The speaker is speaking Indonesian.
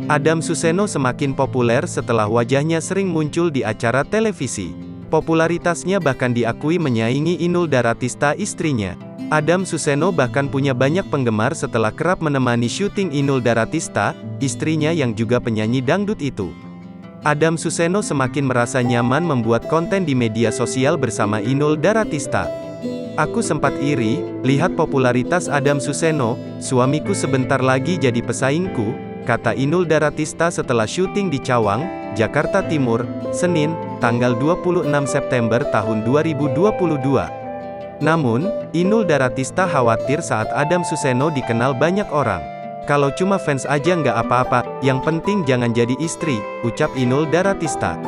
Adam Suseno semakin populer setelah wajahnya sering muncul di acara televisi. Popularitasnya bahkan diakui menyaingi Inul Daratista istrinya. Adam Suseno bahkan punya banyak penggemar setelah kerap menemani syuting Inul Daratista, istrinya yang juga penyanyi dangdut itu. Adam Suseno semakin merasa nyaman membuat konten di media sosial bersama Inul Daratista. Aku sempat iri, lihat popularitas Adam Suseno, suamiku sebentar lagi jadi pesaingku, kata Inul Daratista setelah syuting di Cawang, Jakarta Timur, Senin, tanggal 26 September tahun 2022. Namun, Inul Daratista khawatir saat Adam Suseno dikenal banyak orang. Kalau cuma fans aja nggak apa-apa, yang penting jangan jadi istri, ucap Inul Daratista.